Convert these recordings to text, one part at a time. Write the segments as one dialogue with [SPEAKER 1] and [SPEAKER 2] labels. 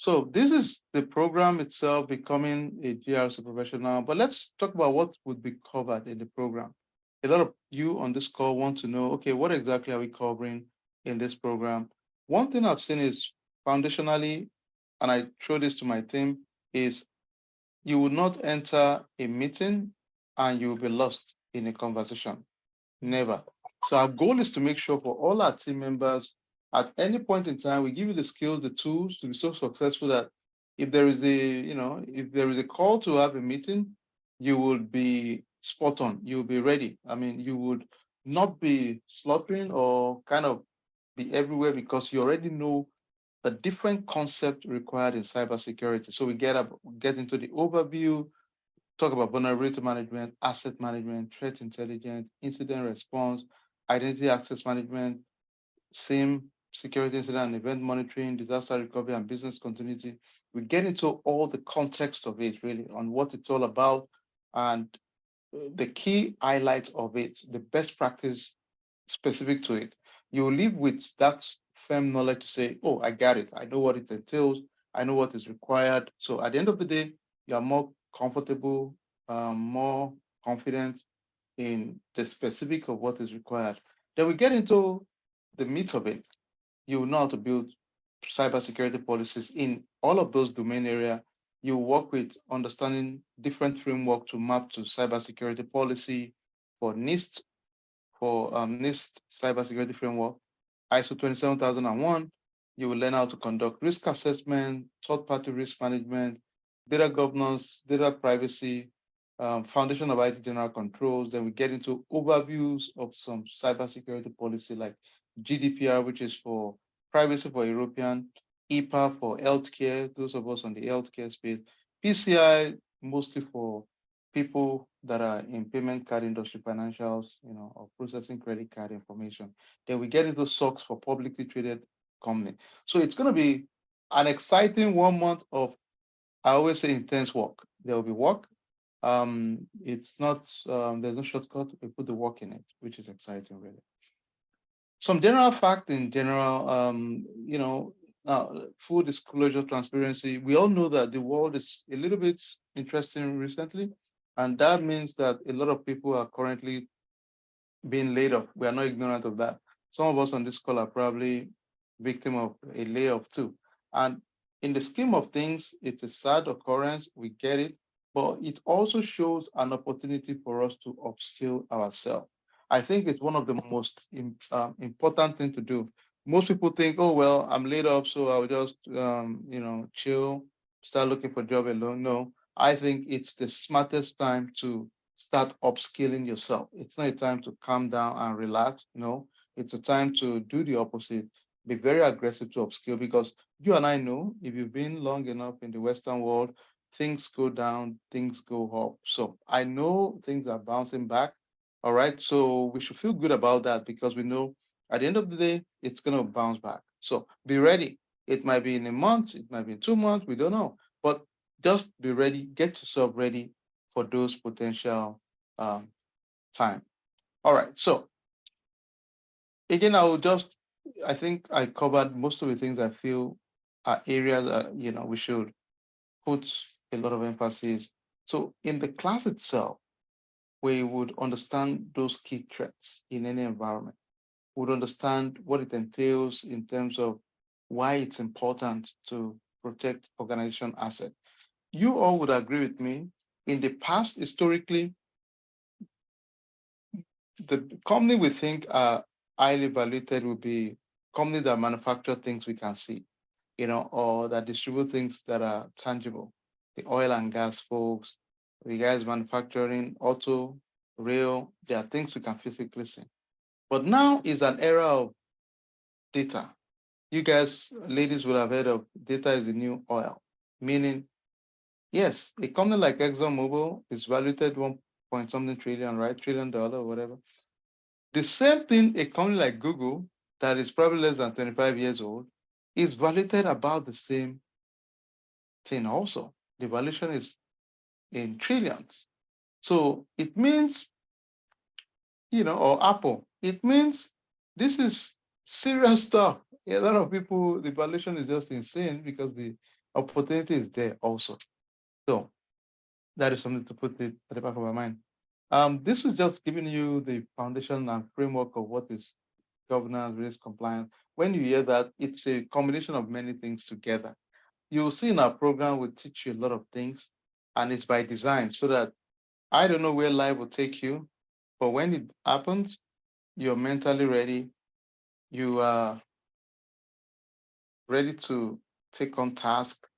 [SPEAKER 1] So this is the program itself, becoming a GRC professional. But let's talk about what would be covered in the program. A lot of you on this call want to know, okay, what exactly are we covering in this program? One thing I've seen is foundationally, and I throw this to my team, is you will not enter a meeting and you will be lost in a conversation. Never. So our goal is to make sure for all our team members, at any point in time, we give you the skills, the tools to be so successful that if there is if there is a call to have a meeting, you will be spot on. You will be ready. I mean, you would not be slaughtering or kind of be everywhere because you already know the different concept required in cybersecurity. So we get into the overview, talk about vulnerability management, asset management, threat intelligence, incident response, identity access management, SIEM, security incident and event monitoring, disaster recovery, and business continuity. We get into all the context of it, really, on what it's all about, and the key highlights of it, the best practice specific to it. You live with that firm knowledge to say, oh, I got it. I know what it entails. I know what is required. So at the end of the day, you are more comfortable, more confident in the specific of what is required. Then we get into the meat of it. You will know how to build cybersecurity policies in all of those domain area. You work with understanding different framework to map to cybersecurity policy for NIST, for NIST cybersecurity framework, ISO 27001. You will learn how to conduct risk assessment, third-party risk management, data governance, data privacy, foundation of IT general controls. Then we get into overviews of some cybersecurity policy like GDPR, which is for privacy for European, EPA for healthcare, those of us on the healthcare space, PCI mostly for people that are in payment card industry, financials, or processing credit card information. Then we get into SOX for publicly traded company. So it's going to be an exciting 1 month of, I always say, intense work. There will be work. It's not, there's no shortcut. We put the work in it, which is exciting, really. Some general fact in general, full disclosure, transparency. We all know that the world is a little bit interesting recently, and that means that a lot of people are currently being laid off. We are not ignorant of that. Some of us on this call are probably victim of a layoff too. And in the scheme of things, it's a sad occurrence. We get it, but it also shows an opportunity for us to upskill ourselves. I think it's one of the most important thing to do. Most people think, oh, well, I'm laid off, so I'll just, chill, start looking for a job alone. No, I think it's the smartest time to start upskilling yourself. It's not a time to calm down and relax. No, it's a time to do the opposite. Be very aggressive to upskill, because you and I know, if you've been long enough in the Western world, things go down, things go up. So I know things are bouncing back. All right. So we should feel good about that, because we know at the end of the day, it's going to bounce back. So be ready. It might be in a month, it might be in 2 months, we don't know. But just be ready, get yourself ready for those potential time. All right. So again, I think I covered most of the things I feel are areas that, we should put a lot of emphasis. So in the class itself, we would understand those key threats in any environment. We would understand what it entails in terms of why it's important to protect organization assets. You all would agree with me. In the past, historically, the company we think are highly valued would be companies that manufacture things we can see, or that distribute things that are tangible. The oil and gas folks, the guys manufacturing auto, rail, there are things we can physically see. But now is an era of data. You guys, ladies, will have heard of data is the new oil, meaning, yes, a company like ExxonMobil is valued at 1 point something trillion, right? $1 trillion, whatever. The same thing, a company like Google, that is probably less than 25 years old, is valued about the same thing also. The valuation is in trillions. So it means, or Apple, it means this is serious stuff. A lot of people, the valuation is just insane because the opportunity is there also. So that is something to put it at the back of our mind. This is just giving you the foundation and framework of what is governance, risk, compliance. When you hear that, it's a combination of many things together. You'll see in our program, we teach you a lot of things, and it's by design so that I don't know where life will take you, but when it happens, you're mentally ready. You are ready to take on tasks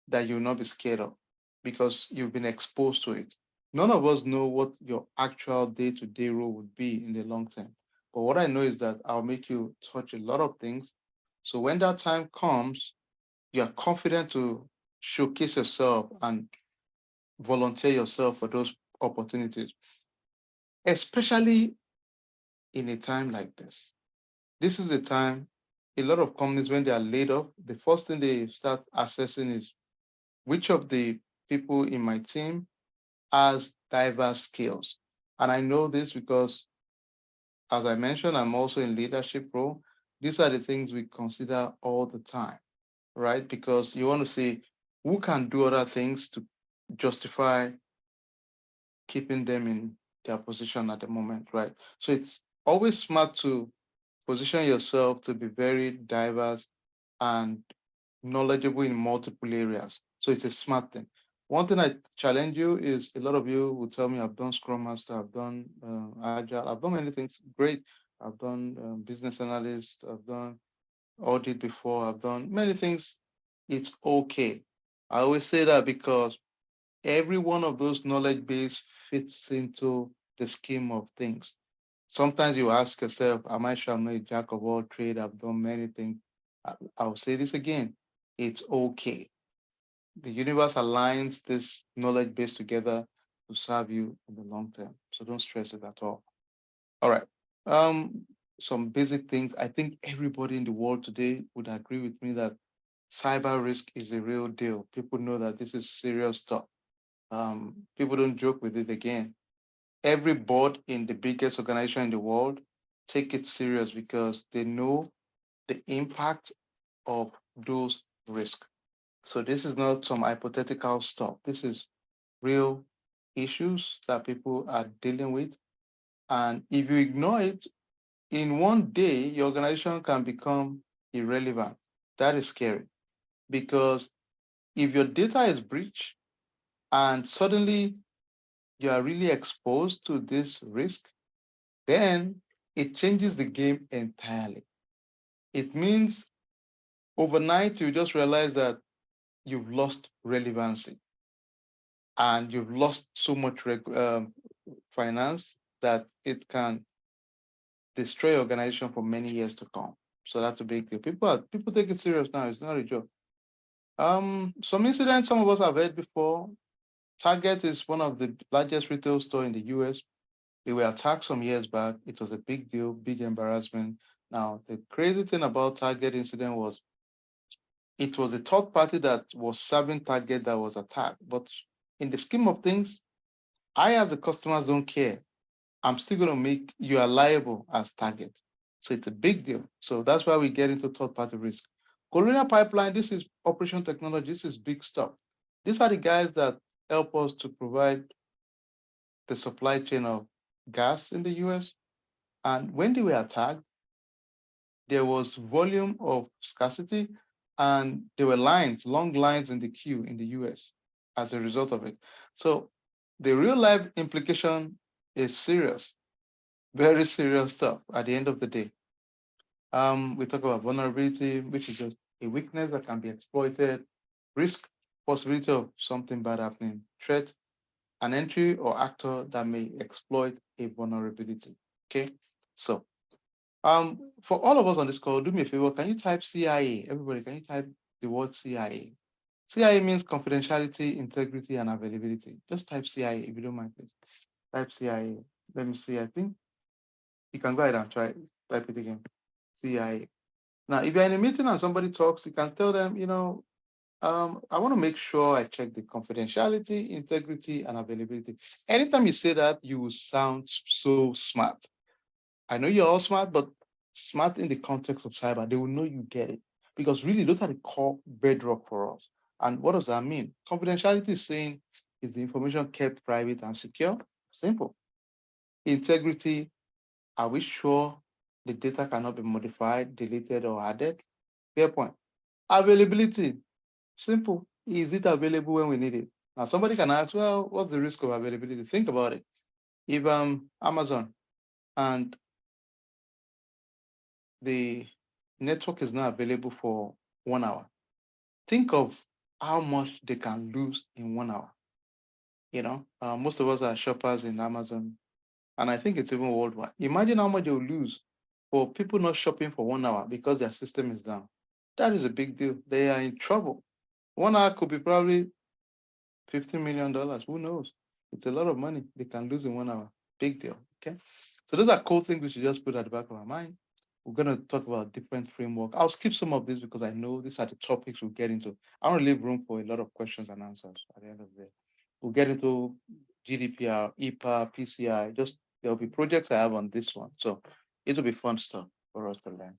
[SPEAKER 1] that you'll not be scared of because you've been exposed to it. None of us know what your actual day-to-day role would be in the long term. But what I know is that I'll make you touch a lot of things. So when that time comes, you are confident to showcase yourself and volunteer yourself for those opportunities, especially in a time like this. This is the time a lot of companies, when they are laid off, the first thing they start assessing is which of the people in my team has diverse skills. And I know this because, as I mentioned, I'm also in leadership role. These are the things we consider all the time, right? Because you want to see who can do other things to justify keeping them in their position at the moment, right? So it's always smart to position yourself to be very diverse and knowledgeable in multiple areas. So it's a smart thing. One thing I challenge you is a lot of you will tell me I've done Scrum Master, I've done Agile, I've done many things. Great. I've done business analyst, I've done audit before, I've done many things. It's okay. I always say that because every one of those knowledge base fits into the scheme of things. Sometimes you ask yourself, am I sure I'm not a jack of all trade? I've done many things. I'll say this again. It's okay. The universe aligns this knowledge base together to serve you in the long term. So don't stress it at all. All right. Um, some basic things. I think everybody in the world today would agree with me that cyber risk is a real deal. People know that this is serious stuff. People don't joke with it again. Every board in the biggest organization in the world take it serious because they know the impact of those risks. So this is not some hypothetical stuff. This is real issues that people are dealing with. And if you ignore it, in one day, your organization can become irrelevant. That is scary because if your data is breached and suddenly you are really exposed to this risk, then it changes the game entirely. It means overnight you just realize that you've lost relevancy and you've lost so much finance that it can destroy your organization for many years to come. So that's a big deal. People take it serious now. It's not a joke. Some incidents some of us have heard before. Target is one of the largest retail store in the US. They were attacked some years back. It was a big deal, big embarrassment. Now, the crazy thing about Target incident was it was a third party that was serving Target that was attacked. But in the scheme of things, I, as the customers, don't care. I'm still going to make you are liable as Target. So it's a big deal. So that's why we get into third party risk. Colonial Pipeline, this is operation technology. This is big stuff. These are the guys that help us to provide the supply chain of gas in the US. And when they were attacked, there was volume of scarcity and there were lines, long lines in the queue in the US as a result of it. So the real life implication is serious, very serious stuff at the end of the day. We talk about vulnerability, which is just a weakness that can be exploited, risk, possibility of something bad happening, threat, an entry or actor that may exploit a vulnerability. Okay, so for all of us on this call, do me a favor. Can you type CIA? Everybody, can you type the word CIA? CIA means confidentiality, integrity, and availability. Just type CIA if you don't mind, please. Type CIA. Let me see. I think you can go ahead and try type it again. CIA. Now, if you're in a meeting and somebody talks, you can tell them, I want to make sure I check the confidentiality, integrity, and availability. Anytime you say that, you will sound so smart. I know you're all smart, but smart in the context of cyber, they will know you get it. Because really, those are the core bedrock for us. And what does that mean? Confidentiality is saying, is the information kept private and secure? Simple. Integrity, are we sure the data cannot be modified, deleted, or added? Fair point. Availability, simple. Is it available when we need it? Now, somebody can ask, well, what's the risk of availability? Think about it. If Amazon and the network is not available for 1 hour, think of how much they can lose in 1 hour. Most of us are shoppers in Amazon, and I think it's even worldwide. Imagine how much they'll lose for people not shopping for 1 hour because their system is down. That is a big deal. They are in trouble. 1 hour could be probably $15 million. Who knows? It's a lot of money they can lose in 1 hour. Big deal. Okay. So those are cool things we should just put at the back of our mind. We're going to talk about different framework. I'll skip some of this because I know these are the topics we'll get into. I want to leave room for a lot of questions and answers at the end of the day. We'll get into GDPR, EPA, PCI. Just there'll be projects I have on this one. So it'll be fun stuff for us to learn.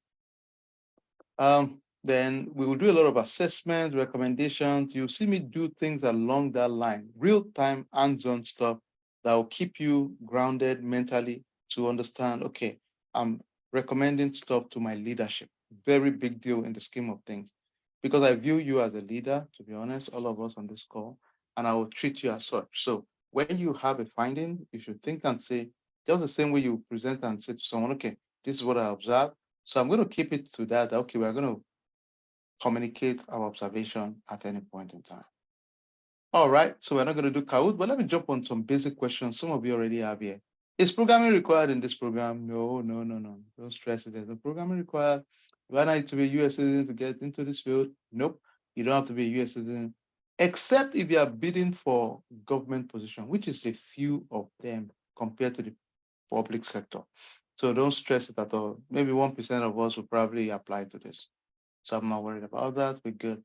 [SPEAKER 1] Then we will do a lot of assessments, recommendations. You'll see me do things along that line, real-time hands-on stuff that will keep you grounded mentally to understand, okay, I'm recommending stuff to my leadership. Very big deal in the scheme of things. Because I view you as a leader, to be honest, all of us on this call, and I will treat you as such. So when you have a finding, you should think and say, just the same way you present and say to someone, okay, this is what I observed. So I'm going to keep it to that. Okay, we're going to communicate our observation at any point in time. All right, so we're not going to do Kahoot, but let me jump on some basic questions some of you already have here. Is programming required in this program? No, no, no, no. Don't stress it. There's no programming required. Do I need to be a US citizen to get into this field? Nope. You don't have to be a US citizen, except if you are bidding for government position, which is a few of them compared to the public sector. So don't stress it at all. Maybe 1% of us will probably apply to this. So I'm not worried about that. We're good.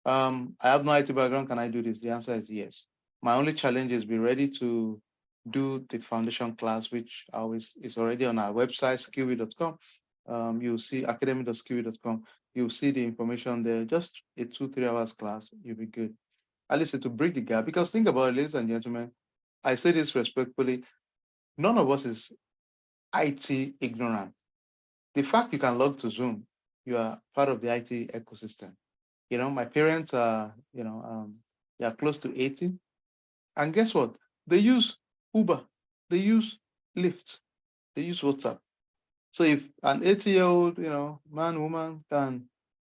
[SPEAKER 1] I have no IT background. Can I do this? The answer is yes. My only challenge is be ready to do the foundation class, which always is already on our website, skillweed.com. You'll see academy.skillweed.com. You'll see the information there. Just a 2-3 hours class, you'll be good. At least to bridge the gap. Because think about it, ladies and gentlemen, I say this respectfully, none of us is IT ignorant. The fact you can log to Zoom, you are part of the IT ecosystem. My parents are, they are close to 80. And guess what? They use Uber, they use Lyft, they use WhatsApp. So if an 80-year-old, man, woman can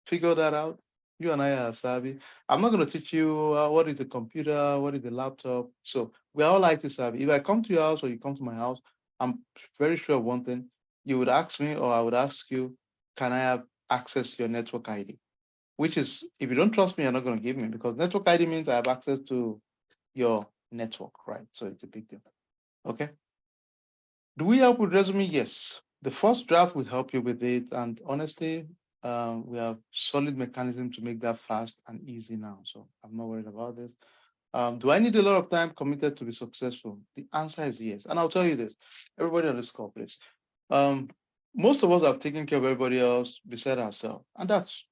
[SPEAKER 1] figure that out, you and I are savvy. I'm not going to teach you what is the computer, what is the laptop. So we're all IT savvy. If I come to your house or you come to my house, I'm very sure of one thing. You would ask me or I would ask you, can I have access to your network ID? Which is, if you don't trust me, you're not going to give me, because network ID means I have access to your network, right? So it's a big deal. Okay. Do we help with resume? Yes. The first draft will help you with it. And honestly, we have solid mechanism to make that fast and easy now. So I'm not worried about this. Do I need a lot of time committed to be successful? The answer is yes. And I'll tell you this, everybody on this call, please. Most of us have taken care of everybody else beside ourselves. And that's,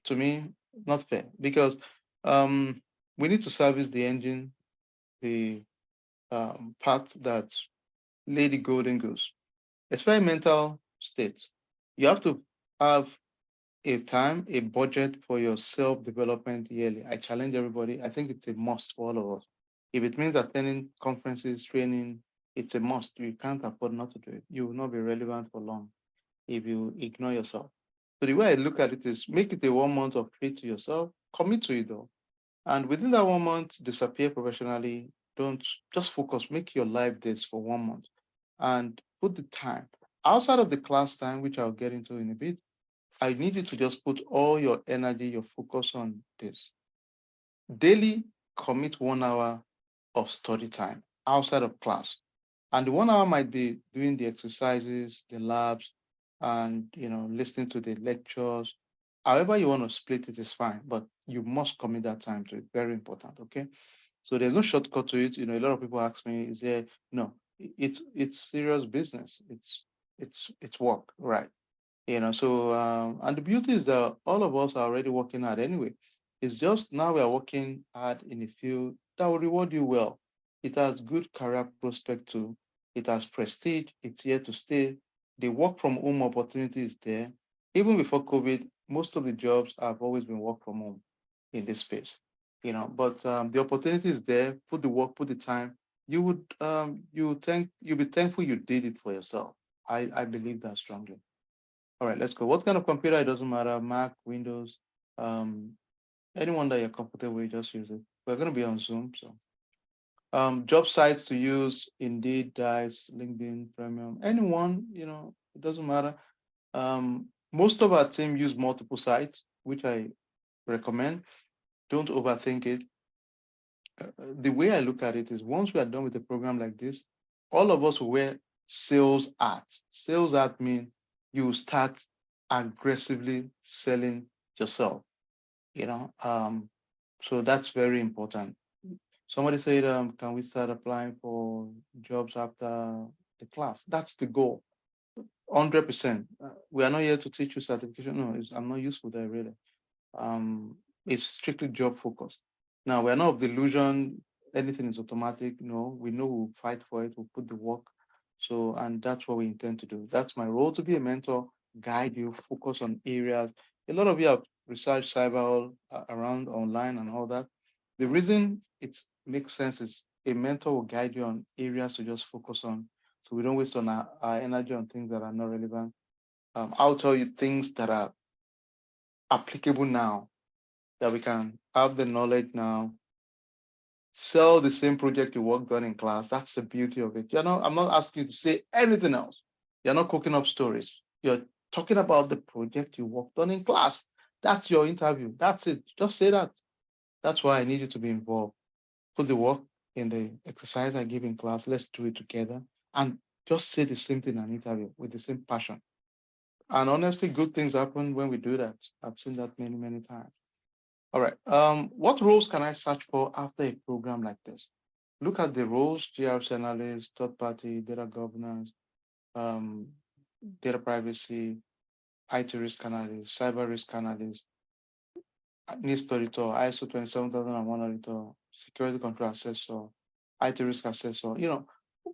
[SPEAKER 1] to me, not fair, because we need to service the engine, the part that Lady Golden Goose. Experimental state. You have to have a time, a budget for your self-development yearly. I challenge everybody. I think it's a must for all of us. If it means attending conferences, training, it's a must. You can't afford not to do it. You will not be relevant for long if you ignore yourself. So the way I look at it is make it a 1 month of treat to yourself, commit to it though. And within that 1 month, disappear professionally. Don't just focus, make your life this for 1 month and put the time outside of the class time, which I'll get into in a bit. I need you to just put all your energy, your focus on this. Daily commit 1 hour of study time outside of class. And the 1 hour might be doing the exercises, the labs, and listening to the lectures. However you want to split it is fine, but you must commit that time to it. Very important. Okay. So there's no shortcut to it. A lot of people ask me, is there? No, it's serious business. It's work, right? So and the beauty is that all of us are already working hard anyway. It's just now we are working hard in a field that will reward you well. It has good career prospect too. It has prestige. It's here to stay. The work from home opportunity is there. Even before COVID, most of the jobs have always been work from home in this space, but the opportunity is there. Put the work, put the time. You'll be thankful you did it for yourself. I believe that strongly. All right, let's go. What kind of computer? It doesn't matter. Mac, Windows, um, anyone that you're comfortable with, just use it. We're going to be on Zoom. So job sites to use: Indeed, Dice, LinkedIn, Premium, anyone, it doesn't matter. Most of our team use multiple sites, which I recommend. Don't overthink it. The way I look at it is, once we are done with a program like this, all of us will wear sales hats. Sales hat mean you start aggressively selling yourself, you know. So that's very important. Somebody said, can we start applying for jobs after the class? That's the goal. 100%. We are not here to teach you certification. No, I'm not useful there really. Um, it's strictly job focused. Now, we're not of the illusion anything is automatic. No, we know we'll fight for it, we'll put the work. So, and that's what we intend to do. That's my role, to be a mentor, guide you, focus on areas. A lot of you have researched cyber around online and all that. The reason it makes sense is a mentor will guide you on areas to just focus on, so we don't waste on our energy on things that are not relevant. I'll tell you things that are applicable now, that we can have the knowledge now, sell the same project you worked on in class. That's the beauty of it. I'm not asking you to say anything else. You're not cooking up stories. You're talking about the project you worked on in class. That's your interview. That's it. Just say that. That's why I need you to be involved. Put the work in the exercise I give in class. Let's do it together. And just say the same thing in an interview with the same passion. And honestly, good things happen when we do that. I've seen that many, many times. All right. What roles can I search for after a program like this? Look at the roles: GRC analyst, third party, data governance, um, data privacy, IT risk analyst, cyber risk analyst, NIST auditor, ISO 27001 auditor, security control assessor, IT risk assessor.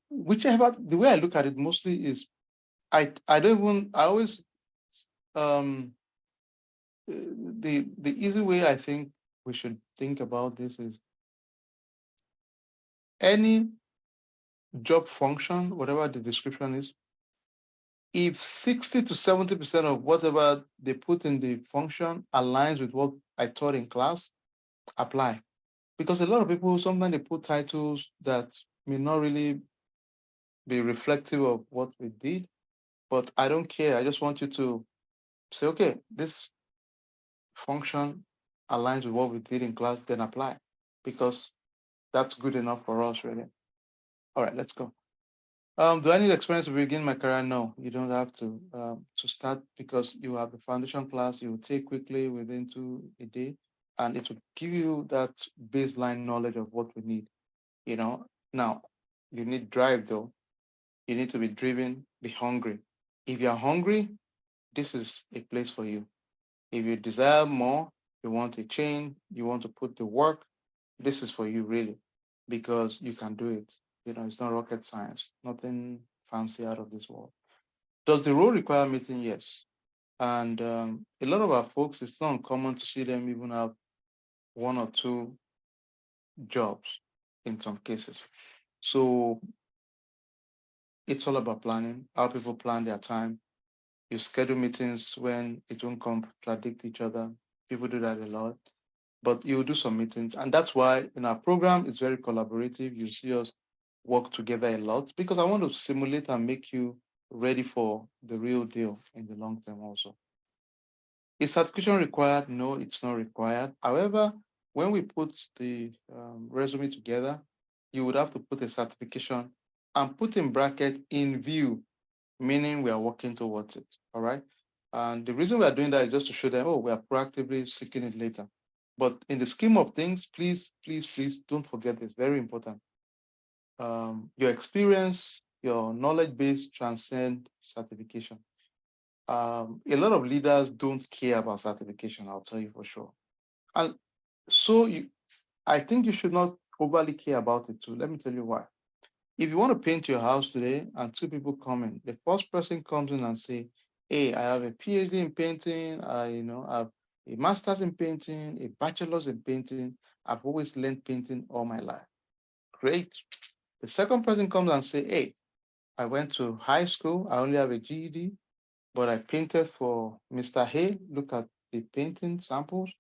[SPEAKER 1] Whichever, the way I look at it mostly is, I don't even, I always, um, the easy way I think we should think about this is, any job function, whatever the description is, if 60 to 70% of whatever they put in the function aligns with what I taught in class, apply. Because a lot of people, sometimes they put titles that may not really be reflective of what we did, but I don't care. I just want you to say, okay, this function aligns with what we did in class, then apply, because that's good enough for us, really. All right, let's go. Do I need experience to begin my career? No, you don't have to start, because you have the foundation class you will take quickly within a day, and it will give you that baseline knowledge of what we need. Now you need drive though. You need to be driven, be hungry. If you're hungry, this is a place for you. If you desire more, you want a change, you want to put the work, this is for you really, because you can do it. It's not rocket science, nothing fancy out of this world. Does the role require meeting? Yes. And a lot of our folks, it's not uncommon to see them even have one or two jobs in some cases. So it's all about planning, how people plan their time. You schedule meetings when it won't contradict each other. People do that a lot, but you will do some meetings. And that's why in our program, it's very collaborative. You see us work together a lot, because I want to simulate and make you ready for the real deal in the long term also. Is certification required? No, it's not required. However, when we put the resume together, you would have to put a certification and put in bracket "in view," meaning we are working towards it. All right. And the reason we are doing that is just to show them, oh, we are proactively seeking it later. But in the scheme of things, please, please, please don't forget this. Very important. Your experience, your knowledge base transcend certification. A lot of leaders don't care about certification, I'll tell you for sure. And So I think you should not overly care about it too. Let me tell you why. If you want to paint your house today and two people come in, the first person comes in and say, "Hey, I have a PhD in painting. I have a master's in painting, a bachelor's in painting. I've always learned painting all my life." Great. The second person comes and say, "Hey, I went to high school. I only have a GED, but I painted for Mr. Hay. Look at the painting samples.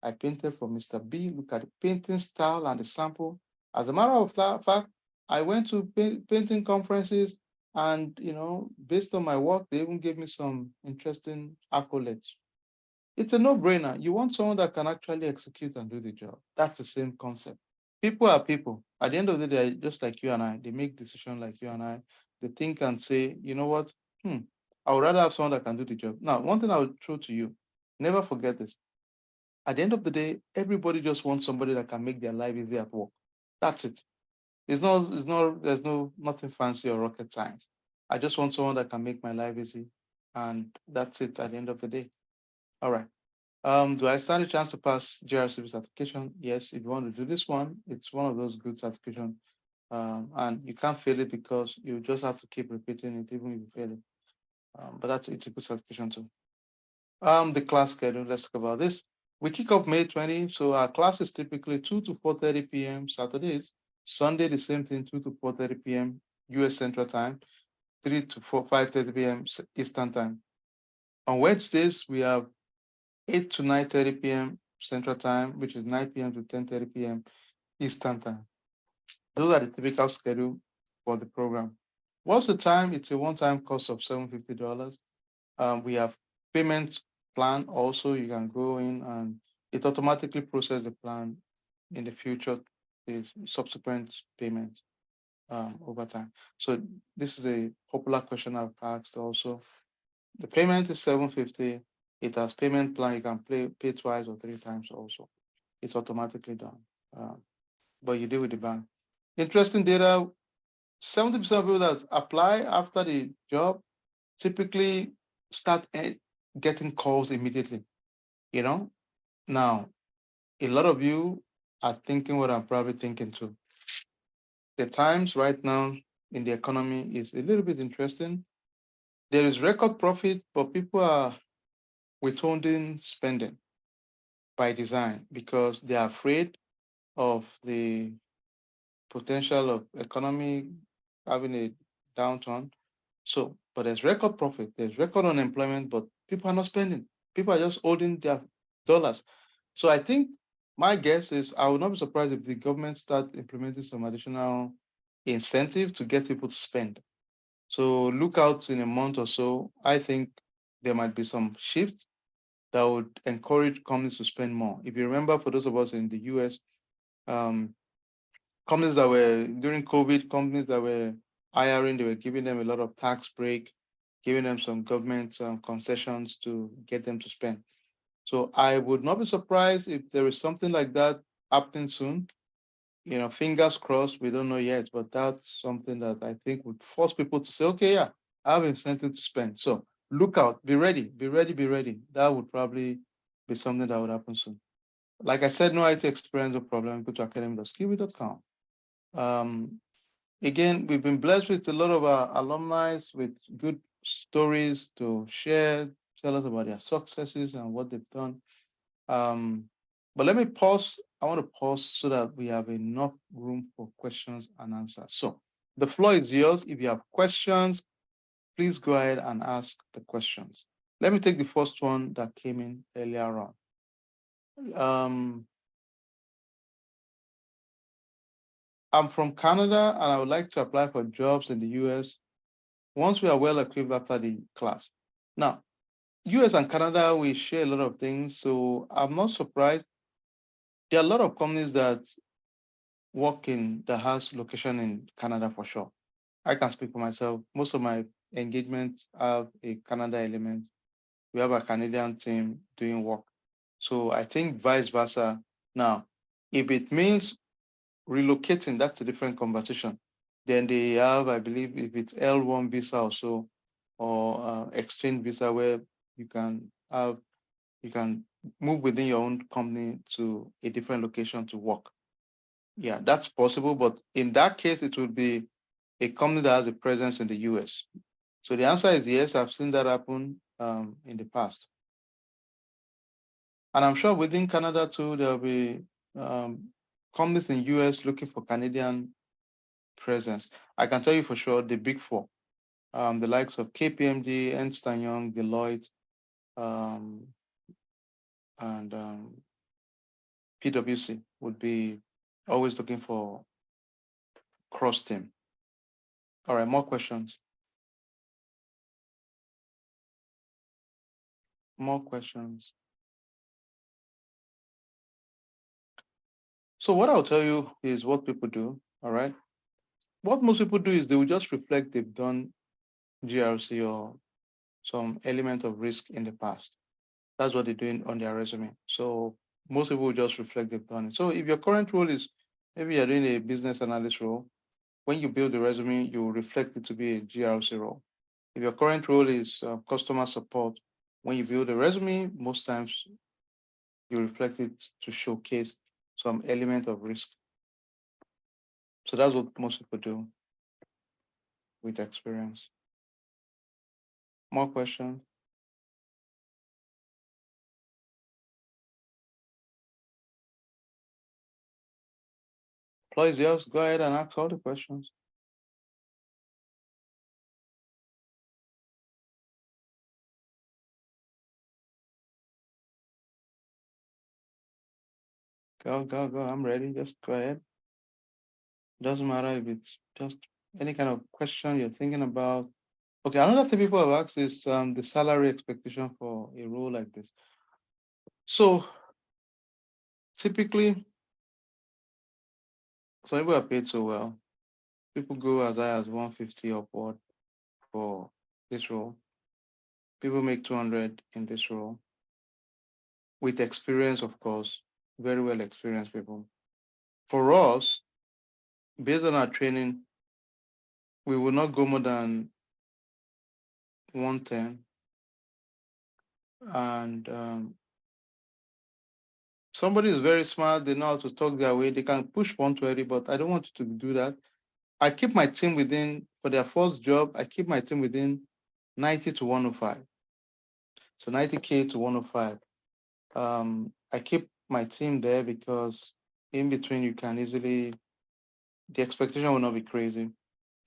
[SPEAKER 1] I painted for Mr. B. Look at the painting style and the sample. As a matter of fact, I went to painting conferences, and based on my work, they even gave me some interesting accolades." It's a no-brainer. You want someone that can actually execute and do the job. That's the same concept. People are people. At the end of the day, just like you and I, they make decisions like you and I. They think and say, you know what? I would rather have someone that can do the job. Now, one thing I would throw to you, never forget this. At the end of the day, everybody just wants somebody that can make their life easy at work. That's it. There's nothing fancy or rocket science. I just want someone that can make my life easy. And that's it at the end of the day. All right. Do I stand a chance to pass GRC certification? Yes, if you want to do this one, it's one of those good certification. And you can't fail it because you just have to keep repeating it even if you fail it. But it's a good certification too. The class schedule, let's talk about this. We kick off May 20, so our class is typically 2 to 4:30 p.m. Saturdays. Sunday, the same thing, 2 to 4:30 p.m. US Central Time, 3 to 5:30 p.m. Eastern Time. On Wednesdays, we have 8 to 9:30 p.m. Central Time, which is 9 p.m. to 10:30 p.m. Eastern Time. Those are the typical schedule for the program. What's the time? It's a one-time cost of $750. We have payment plan also. You can go in and it automatically process the plan in the future, the subsequent payment over time. So this is a popular question I've asked also. The payment is $750. It has payment plan. You can pay twice or three times also. It's automatically done. But you deal with the bank. Interesting data, 70% of people that apply after the job typically start getting calls immediately. Now, a lot of you are thinking what I'm probably thinking too. The times right now in the economy is a little bit interesting. There is record profit, but people are withholding spending by design because they are afraid of the potential of economy having a downturn. So, but there's record profit, there's record unemployment, but people are not spending. People are just holding their dollars. So I think my guess is I would not be surprised if the government start implementing some additional incentive to get people to spend. So look out in a month or so. I think there might be some shift that would encourage companies to spend more. If you remember, for those of us in the US, um, companies that were during COVID, companies that were hiring, they were giving them a lot of tax break, giving them some government concessions to get them to spend. So I would not be surprised if there is something like that happening soon. Fingers crossed, we don't know yet, but that's something that I think would force people to say, okay, yeah, I have incentive to spend. So look out, be ready, be ready, be ready. That would probably be something that would happen soon. Like I said, no IT experience, no problem. Go to academy.skillweed.com. Again, we've been blessed with a lot of our alumni with good stories to share, tell us about their successes and what they've done. But let me pause. I want to pause so that we have enough room for questions and answers. So the floor is yours. If you have questions, please go ahead and ask the questions. Let me take the first one that came in earlier on. I'm from Canada and I would like to apply for jobs in the US once we are well equipped after the class. Now, US and Canada, we share a lot of things, so I'm not surprised. There are a lot of companies that that has location in Canada for sure. I can speak for myself. Most of my engagements have a Canada element. We have a Canadian team doing work. So I think vice versa. Now, if it means relocating, that's a different conversation. Then they have, I believe, if it's L1 visa or so, or exchange visa where you can move within your own company to a different location to work. Yeah, that's possible. But in that case, it would be a company that has a presence in the US. So the answer is yes, I've seen that happen in the past. And I'm sure within Canada too, there'll be um, companies in US looking for Canadian presence. I can tell you for sure the big four, the likes of KPMG, Ernst& Young, Deloitte, um, and PwC would be always looking for cross team. All right, more questions. More questions. So what I'll tell you is what people do. All right. What most people do is they will just reflect they've done GRC or some element of risk in the past. That's what they're doing on their resume. So most people will just reflect they've done it. So if your current role is maybe you're doing a business analyst role, when you build the resume, you will reflect it to be a GRC role. If your current role is customer support, when you build a resume, most times you reflect it to showcase some element of risk. So that's what most people do with experience. More questions? Please just go ahead and ask all the questions. Go. I'm ready. Just go ahead. Doesn't matter if it's just any kind of question you're thinking about. Okay, another thing people have asked is the salary expectation for a role like this. So typically, some people are paid so well. People go as high as 150 upward for this role. People make 200 in this role with experience, of course, very well experienced people. For us, based on our training, we will not go more than 110. And somebody is very smart, they know how to talk their way, they can push 120, but I don't want you to do that. I keep my team within, for their first job, I keep my team within 90 to 105. So 90K to 105. I keep my team there because in between you can easily, the expectation will not be crazy.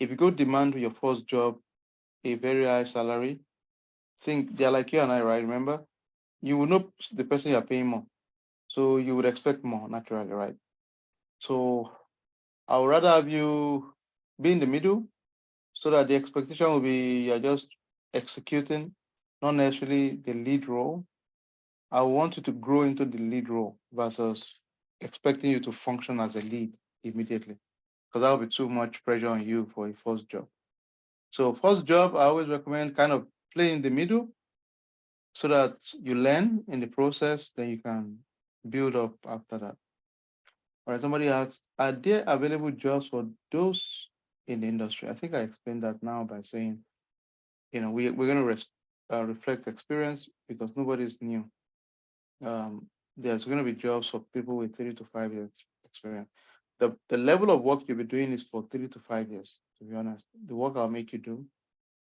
[SPEAKER 1] If you go demand your first job, a very high salary, think they're like you and I, right? Remember, you will know the person you're paying more. So you would expect more naturally, right? So I would rather have you be in the middle so that the expectation will be you're just executing, not necessarily the lead role. I want you to grow into the lead role versus expecting you to function as a lead immediately, because that will be too much pressure on you for a first job. So first job, I always recommend kind of play in the middle so that you learn in the process, then you can build up after that. All right, somebody asked, are there available jobs for those in the industry? I think I explained that now by saying, we're going to reflect experience because nobody's new. There's going to be jobs for people with 3 to 5 years experience. The level of work you'll be doing is for 3 to 5 years, to be honest. The work I'll make you do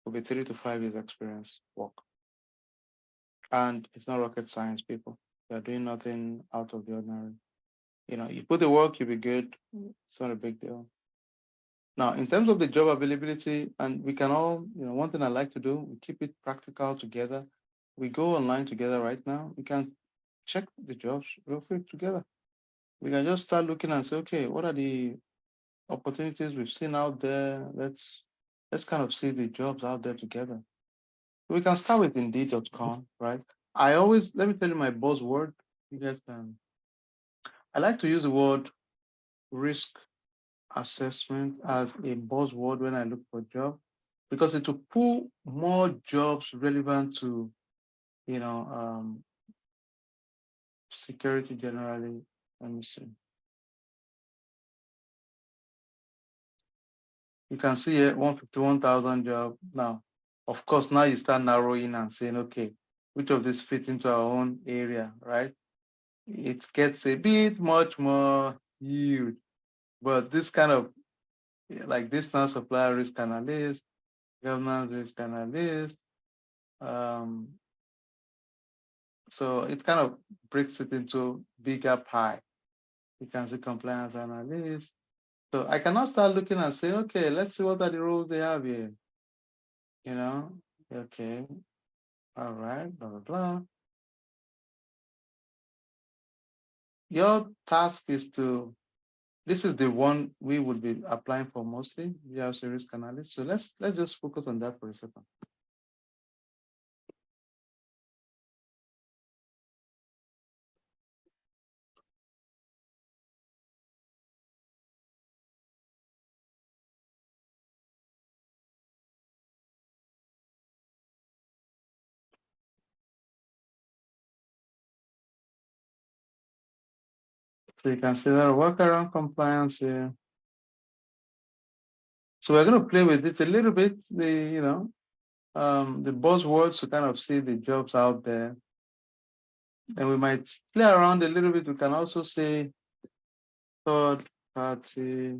[SPEAKER 1] will be 3 to 5 years experience work. And it's not rocket science, people. You're doing nothing out of the ordinary. You put the work, you'll be good. It's not a big deal. Now, in terms of the job availability, and we can all, one thing I like to do, we keep it practical together. We go online together right now. We can check the jobs real quick together. We can just start looking and say, okay, what are the opportunities we've seen out there? Let's kind of see the jobs out there together. We can start with Indeed.com, right? Let me tell you my buzzword. You guys can. I like to use the word risk assessment as a buzzword when I look for a job because it will pull more jobs relevant to, security generally. Let me see. You can see here 151,000 job. Now, of course, now you start narrowing and saying, okay, which of these fit into our own area, right? It gets a bit much more huge, but this kind of like distance supplier risk analyst, governance risk analyst. So it kind of breaks it into bigger pie. You can see compliance analyst. So I cannot start looking and say, okay, let's see what are the roles they have here. You know, okay, all right, blah, blah, blah. Your task is to, this is the one we would be applying for mostly, GRC risk analyst. So let's just focus on that for a second. So you can see that workaround compliance here. So we're going to play with it a little bit, the buzzwords to kind of see the jobs out there. And we might play around a little bit. We can also say third party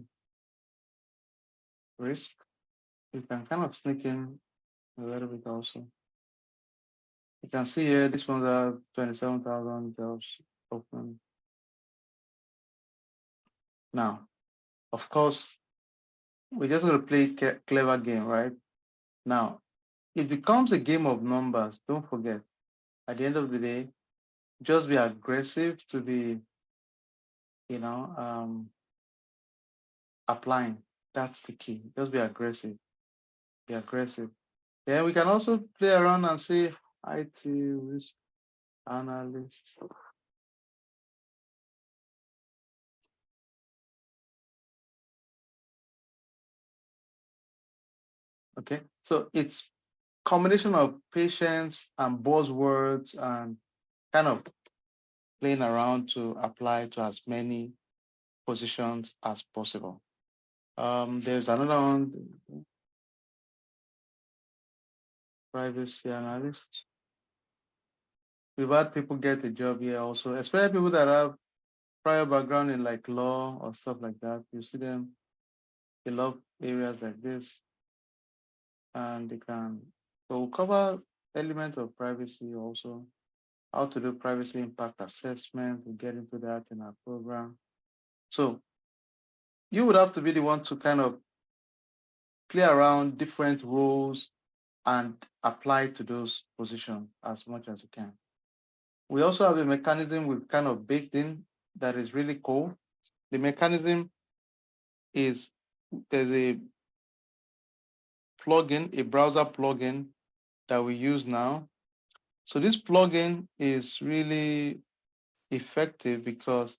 [SPEAKER 1] risk. You can kind of sneak in a little bit also. You can see here, this one's are 27,000 jobs open. Now, of course, we're just going to play clever game, right? Now, it becomes a game of numbers. Don't forget, at the end of the day, just be aggressive to be, applying. That's the key. Just be aggressive. Be aggressive. Then we can also play around and say IT risk analyst. Okay, so it's combination of patience and buzzwords and kind of playing around to apply to as many positions as possible. There's another one, privacy analyst. We've had people get a job here also, especially people that have prior background in like law or stuff like that. You see them, they love areas like this, and they can, so we'll cover element of privacy also, how to do privacy impact assessment. We'll get into that in our program. So you would have to be the one to kind of play around different roles and apply to those positions as much as you can. We also have a mechanism we've kind of baked in that is really cool. The mechanism is, there's a plugin, a browser plugin that we use now. So this plugin is really effective because